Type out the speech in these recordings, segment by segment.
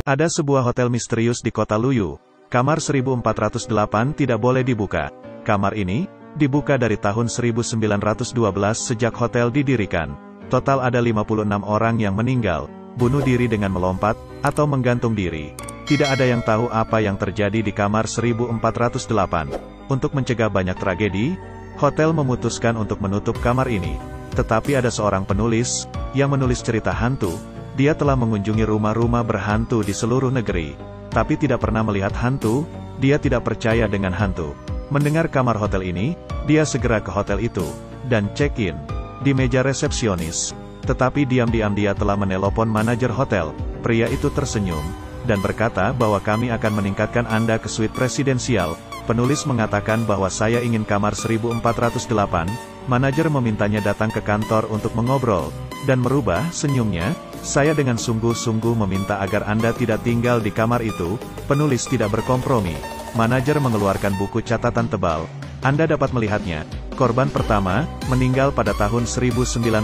Ada sebuah hotel misterius di kota Luyu. Kamar 1408 tidak boleh dibuka. Kamar ini dibuka dari tahun 1912 sejak hotel didirikan. Total ada 56 orang yang meninggal, bunuh diri dengan melompat, atau menggantung diri. Tidak ada yang tahu apa yang terjadi di kamar 1408. Untuk mencegah banyak tragedi, hotel memutuskan untuk menutup kamar ini. Tetapi ada seorang penulis yang menulis cerita hantu. Dia telah mengunjungi rumah-rumah berhantu di seluruh negeri, tapi tidak pernah melihat hantu. Dia tidak percaya dengan hantu. Mendengar kamar hotel ini, dia segera ke hotel itu, dan check-in di meja resepsionis. Tetapi diam-diam dia telah menelpon manajer hotel. Pria itu tersenyum, dan berkata bahwa kami akan meningkatkan Anda ke suite presidensial. Penulis mengatakan bahwa saya ingin kamar 1408. Manajer memintanya datang ke kantor untuk mengobrol, dan merubah senyumnya. Saya dengan sungguh-sungguh meminta agar Anda tidak tinggal di kamar itu. Penulis tidak berkompromi. Manajer mengeluarkan buku catatan tebal. Anda dapat melihatnya. Korban pertama, meninggal pada tahun 1912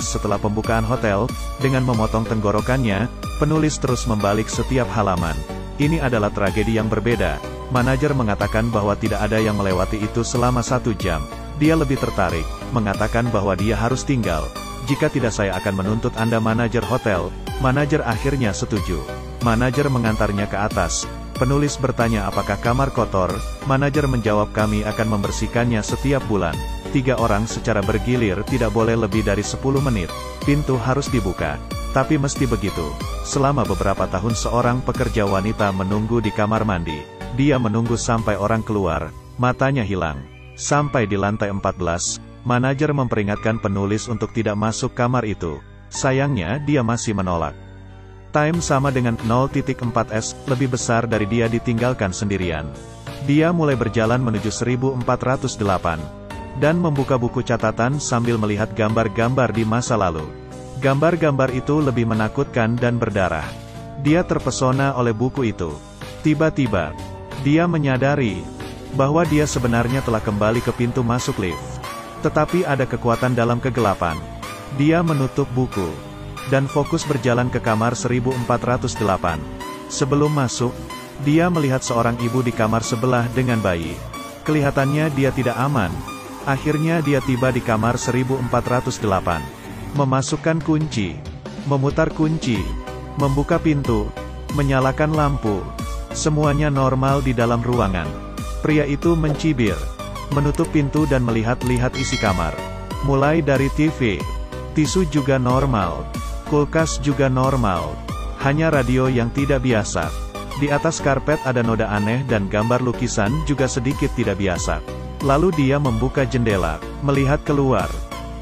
setelah pembukaan hotel. Dengan memotong tenggorokannya, penulis terus membalik setiap halaman. Ini adalah tragedi yang berbeda. Manajer mengatakan bahwa tidak ada yang melewati itu selama 1 jam. Dia lebih tertarik, mengatakan bahwa dia harus tinggal. Jika tidak saya akan menuntut Anda. Manajer hotel. Manajer akhirnya setuju. Manajer mengantarnya ke atas. Penulis bertanya apakah kamar kotor. Manajer menjawab kami akan membersihkannya setiap bulan. 3 orang secara bergilir, tidak boleh lebih dari 10 menit. Pintu harus dibuka. Tapi mesti begitu. Selama beberapa tahun seorang pekerja wanita menunggu di kamar mandi. Dia menunggu sampai orang keluar. Matanya hilang. Sampai di lantai 14. Manajer memperingatkan penulis untuk tidak masuk kamar itu. Sayangnya dia masih menolak. Time sama dengan 0.4s, lebih besar dari dia ditinggalkan sendirian. Dia mulai berjalan menuju 1408. Dan membuka buku catatan sambil melihat gambar-gambar di masa lalu. Gambar-gambar itu lebih menakutkan dan berdarah. Dia terpesona oleh buku itu. Tiba-tiba, dia menyadari bahwa dia sebenarnya telah kembali ke pintu masuk lift. Tetapi ada kekuatan dalam kegelapan. Dia menutup buku, dan fokus berjalan ke kamar 1408. Sebelum masuk, dia melihat seorang ibu di kamar sebelah dengan bayi. Kelihatannya dia tidak aman. Akhirnya dia tiba di kamar 1408. Memasukkan kunci, memutar kunci, membuka pintu, menyalakan lampu. Semuanya normal di dalam ruangan. Pria itu mencibir, menutup pintu dan melihat-lihat isi kamar. Mulai dari TV, tisu juga normal, kulkas juga normal. Hanya radio yang tidak biasa. Di atas karpet ada noda aneh dan gambar lukisan juga sedikit tidak biasa. Lalu dia membuka jendela, melihat keluar.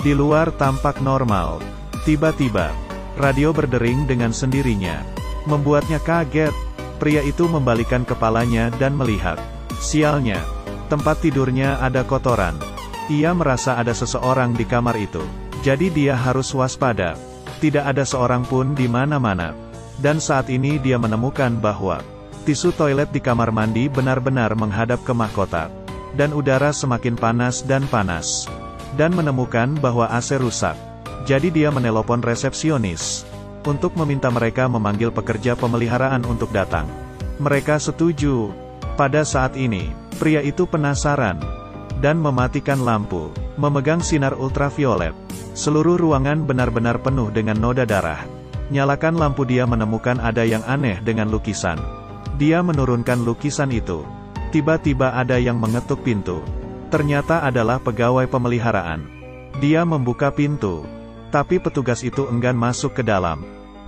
Di luar tampak normal. Tiba-tiba, radio berdering dengan sendirinya. Membuatnya kaget. Pria itu membalikkan kepalanya dan melihat. Sialnya, tempat tidurnya ada kotoran. Ia merasa ada seseorang di kamar itu. Jadi dia harus waspada. Tidak ada seorang pun di mana-mana. Dan saat ini dia menemukan bahwa tisu toilet di kamar mandi benar-benar menghadap ke mahkota. Dan udara semakin panas dan panas. Dan menemukan bahwa AC rusak. Jadi dia menelpon resepsionis untuk meminta mereka memanggil pekerja pemeliharaan untuk datang. Mereka setuju. Pada saat ini, pria itu penasaran dan mematikan lampu, memegang sinar ultraviolet. Seluruh ruangan benar-benar penuh dengan noda darah. Nyalakan lampu. Dia menemukan ada yang aneh dengan lukisan. Dia menurunkan lukisan itu. Tiba-tiba ada yang mengetuk pintu. Ternyata adalah pegawai pemeliharaan. Dia membuka pintu, tapi petugas itu enggan masuk ke dalam.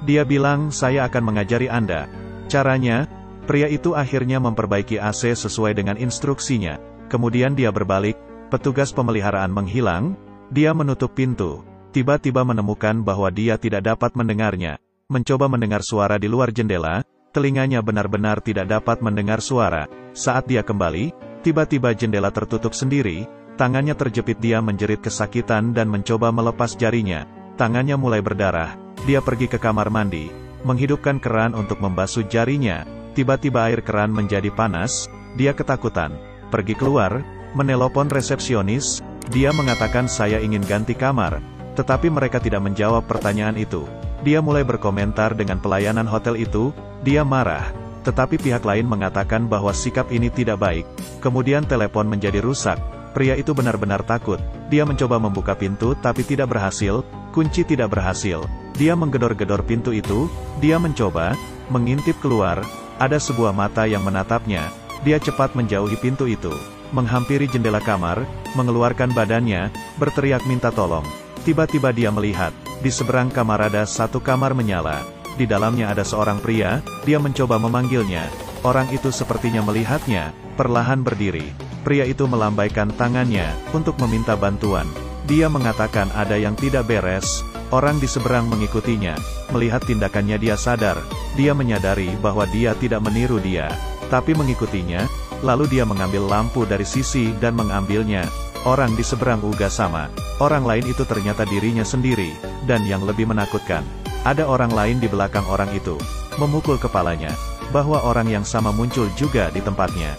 Dia bilang, saya akan mengajari Anda caranya. Pria itu akhirnya memperbaiki AC sesuai dengan instruksinya. Kemudian dia berbalik, petugas pemeliharaan menghilang. Dia menutup pintu. Tiba-tiba menemukan bahwa dia tidak dapat mendengarnya. Mencoba mendengar suara di luar jendela, telinganya benar-benar tidak dapat mendengar suara. Saat dia kembali, tiba-tiba jendela tertutup sendiri. Tangannya terjepit. Dia menjerit kesakitan dan mencoba melepas jarinya. Tangannya mulai berdarah. Dia pergi ke kamar mandi, menghidupkan keran untuk membasuh jarinya. Tiba-tiba air keran menjadi panas. Dia ketakutan. Pergi keluar, menelpon resepsionis. Dia mengatakan saya ingin ganti kamar. Tetapi mereka tidak menjawab pertanyaan itu. Dia mulai berkomentar dengan pelayanan hotel itu, dia marah. Tetapi pihak lain mengatakan bahwa sikap ini tidak baik. Kemudian telepon menjadi rusak. Pria itu benar-benar takut. Dia mencoba membuka pintu tapi tidak berhasil, kunci tidak berhasil. Dia menggedor-gedor pintu itu, dia mencoba mengintip keluar, ada sebuah mata yang menatapnya. Dia cepat menjauhi pintu itu, menghampiri jendela kamar, mengeluarkan badannya, berteriak minta tolong. Tiba-tiba dia melihat, di seberang kamar ada satu kamar menyala. Di dalamnya ada seorang pria, dia mencoba memanggilnya. Orang itu sepertinya melihatnya, perlahan berdiri. Pria itu melambaikan tangannya, untuk meminta bantuan. Dia mengatakan ada yang tidak beres, orang di seberang mengikutinya. Melihat tindakannya dia sadar, dia menyadari bahwa dia tidak meniru dia, tapi mengikutinya. Lalu dia mengambil lampu dari sisi dan mengambilnya. Orang di seberang juga sama. Orang lain itu ternyata dirinya sendiri, dan yang lebih menakutkan, ada orang lain di belakang orang itu, memukul kepalanya, bahwa orang yang sama muncul juga di tempatnya.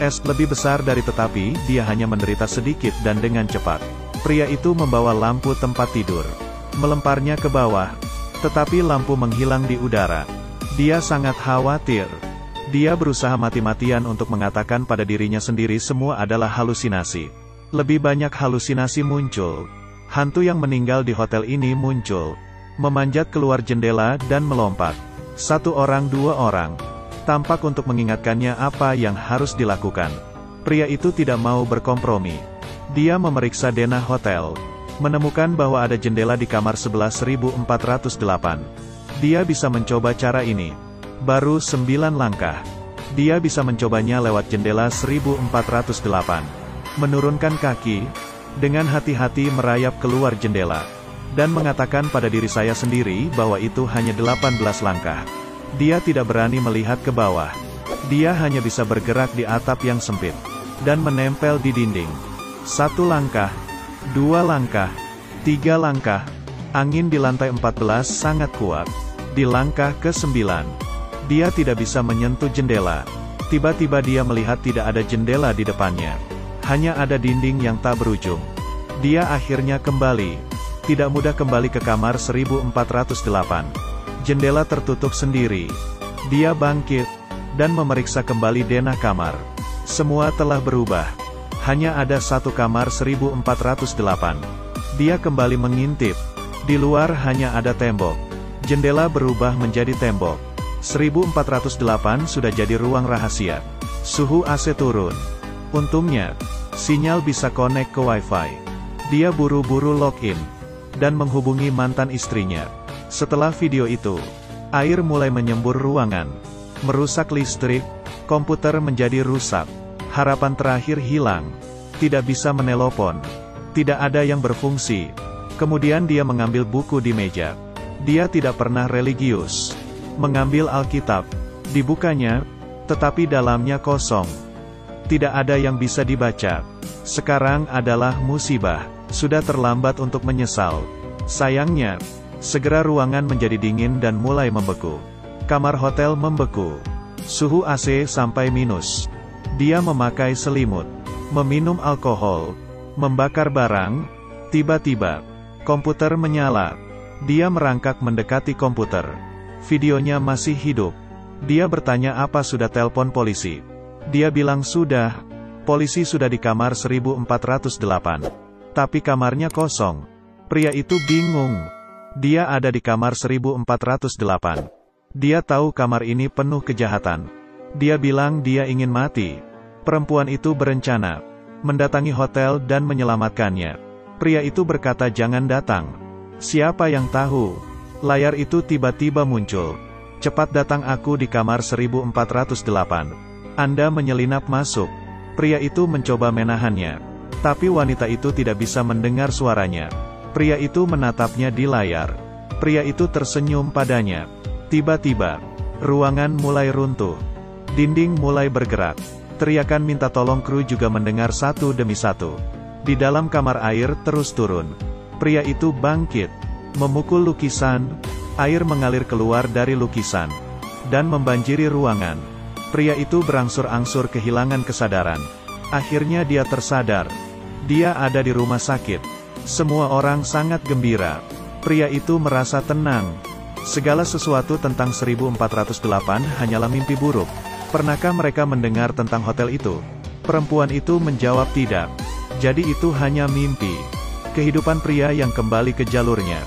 Lebih besar dari tetapi, dia hanya menderita sedikit dan dengan cepat. Pria itu membawa lampu tempat tidur, melemparnya ke bawah, tetapi lampu menghilang di udara. Dia sangat khawatir. Dia berusaha mati-matian untuk mengatakan pada dirinya sendiri semua adalah halusinasi. Lebih banyak halusinasi muncul. Hantu yang meninggal di hotel ini muncul, memanjat keluar jendela dan melompat. Satu orang dua orang. Tampak untuk mengingatkannya apa yang harus dilakukan. Pria itu tidak mau berkompromi. Dia memeriksa denah hotel, menemukan bahwa ada jendela di kamar 11.408. Dia bisa mencoba cara ini. Baru 9 langkah. Dia bisa mencobanya lewat jendela 1408. Menurunkan kaki, dengan hati-hati merayap keluar jendela, dan mengatakan pada diri saya sendiri bahwa itu hanya 18 langkah. Dia tidak berani melihat ke bawah. Dia hanya bisa bergerak di atap yang sempit, dan menempel di dinding. 1 langkah, 2 langkah, 3 langkah. Angin di lantai 14 sangat kuat. Di langkah ke-9, dia tidak bisa menyentuh jendela. Tiba-tiba dia melihat tidak ada jendela di depannya. Hanya ada dinding yang tak berujung. Dia akhirnya kembali. Tidak mudah kembali ke kamar 1408. Jendela tertutup sendiri. Dia bangkit, dan memeriksa kembali denah kamar. Semua telah berubah. Hanya ada satu kamar 1408. Dia kembali mengintip. Di luar hanya ada tembok. Jendela berubah menjadi tembok. 1408 sudah jadi ruang rahasia. Suhu AC turun. Untungnya, sinyal bisa connect ke Wi-Fi. Dia buru-buru login, dan menghubungi mantan istrinya. Setelah video itu, air mulai menyembur ruangan, merusak listrik, komputer menjadi rusak. Harapan terakhir hilang. Tidak bisa menelpon. Tidak ada yang berfungsi. Kemudian dia mengambil buku di meja. Dia tidak pernah religius. Mengambil Alkitab. Dibukanya, tetapi dalamnya kosong. Tidak ada yang bisa dibaca. Sekarang adalah musibah. Sudah terlambat untuk menyesal. Sayangnya, segera ruangan menjadi dingin dan mulai membeku. Kamar hotel membeku. Suhu AC sampai minus. Dia memakai selimut, meminum alkohol, membakar barang. Tiba-tiba, komputer menyala. Dia merangkak mendekati komputer. Videonya masih hidup. Dia bertanya apa sudah telepon polisi. Dia bilang sudah. Polisi sudah di kamar 1408. Tapi kamarnya kosong. Pria itu bingung. Dia ada di kamar 1408. Dia tahu kamar ini penuh kejahatan. Dia bilang dia ingin mati. Perempuan itu berencana mendatangi hotel dan menyelamatkannya. Pria itu berkata jangan datang. Siapa yang tahu? Layar itu tiba-tiba muncul. Cepat datang, aku di kamar 1408. Anda menyelinap masuk. Pria itu mencoba menahannya. Tapi wanita itu tidak bisa mendengar suaranya. Pria itu menatapnya di layar. Pria itu tersenyum padanya. Tiba-tiba, ruangan mulai runtuh. Dinding mulai bergerak. Teriakan minta tolong kru juga mendengar satu demi satu. Di dalam kamar air terus turun. Pria itu bangkit, memukul lukisan. Air mengalir keluar dari lukisan, dan membanjiri ruangan. Pria itu berangsur-angsur kehilangan kesadaran. Akhirnya dia tersadar. Dia ada di rumah sakit. Semua orang sangat gembira. Pria itu merasa tenang. Segala sesuatu tentang 1408 hanyalah mimpi buruk. Pernahkah mereka mendengar tentang hotel itu? Perempuan itu menjawab tidak. Jadi itu hanya mimpi. Kehidupan pria yang kembali ke jalurnya.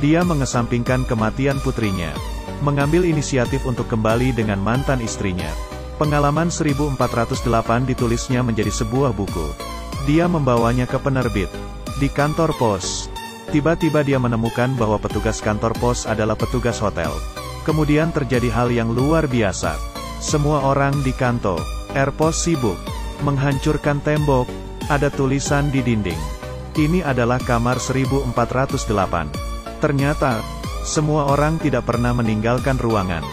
Dia mengesampingkan kematian putrinya. Mengambil inisiatif untuk kembali dengan mantan istrinya. Pengalaman 1408 ditulisnya menjadi sebuah buku. Dia membawanya ke penerbit. Di kantor pos. Tiba-tiba dia menemukan bahwa petugas kantor pos adalah petugas hotel. Kemudian terjadi hal yang luar biasa. Semua orang di kantor pos sibuk menghancurkan tembok. Ada tulisan di dinding. Ini adalah kamar 1408. Ternyata, semua orang tidak pernah meninggalkan ruangan.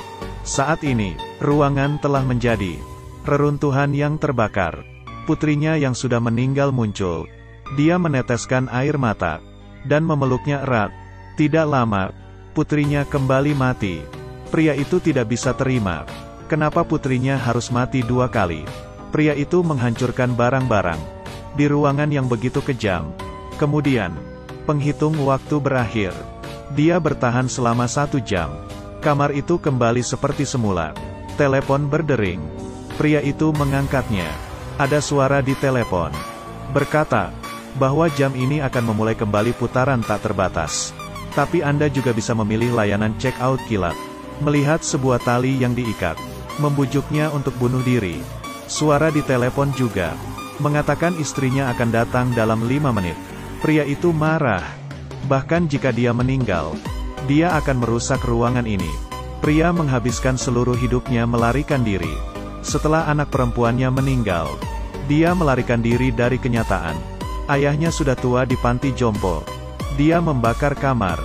Saat ini, ruangan telah menjadi reruntuhan yang terbakar. Putrinya yang sudah meninggal muncul. Dia meneteskan air mata dan memeluknya erat. Tidak lama, putrinya kembali mati. Pria itu tidak bisa terima. Kenapa putrinya harus mati 2 kali? Pria itu menghancurkan barang-barang di ruangan yang begitu kejam. Kemudian, penghitung waktu berakhir. Dia bertahan selama 1 jam. Kamar itu kembali seperti semula. Telepon berdering. Pria itu mengangkatnya. Ada suara di telepon. Berkata, bahwa jam ini akan memulai kembali putaran tak terbatas. Tapi Anda juga bisa memilih layanan check-out kilat. Melihat sebuah tali yang diikat. Membujuknya untuk bunuh diri. Suara di telepon juga. Mengatakan istrinya akan datang dalam 5 menit. Pria itu marah. Bahkan jika dia meninggal, dia akan merusak ruangan ini. Pria menghabiskan seluruh hidupnya melarikan diri. Setelah anak perempuannya meninggal, dia melarikan diri dari kenyataan. Ayahnya sudah tua di panti jompo. Dia membakar kamar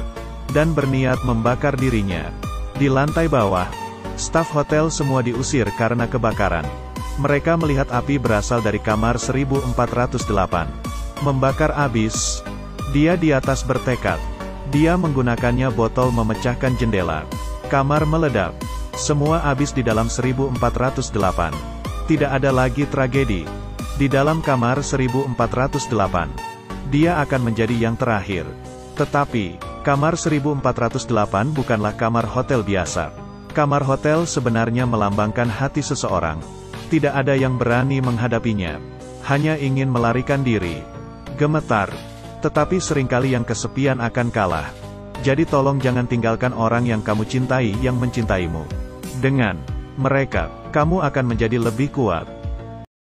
dan berniat membakar dirinya. Di lantai bawah, staf hotel semua diusir karena kebakaran. Mereka melihat api berasal dari kamar 1408. Membakar habis. Dia di atas bertekad. Dia menggunakannya botol memecahkan jendela. Kamar meledak. Semua habis di dalam 1408. Tidak ada lagi tragedi. Di dalam kamar 1408. Dia akan menjadi yang terakhir. Tetapi, kamar 1408 bukanlah kamar hotel biasa. Kamar hotel sebenarnya melambangkan hati seseorang. Tidak ada yang berani menghadapinya. Hanya ingin melarikan diri. Gemetar. Tetapi seringkali yang kesepian akan kalah. Jadi tolong jangan tinggalkan orang yang kamu cintai yang mencintaimu. Dengan mereka, kamu akan menjadi lebih kuat.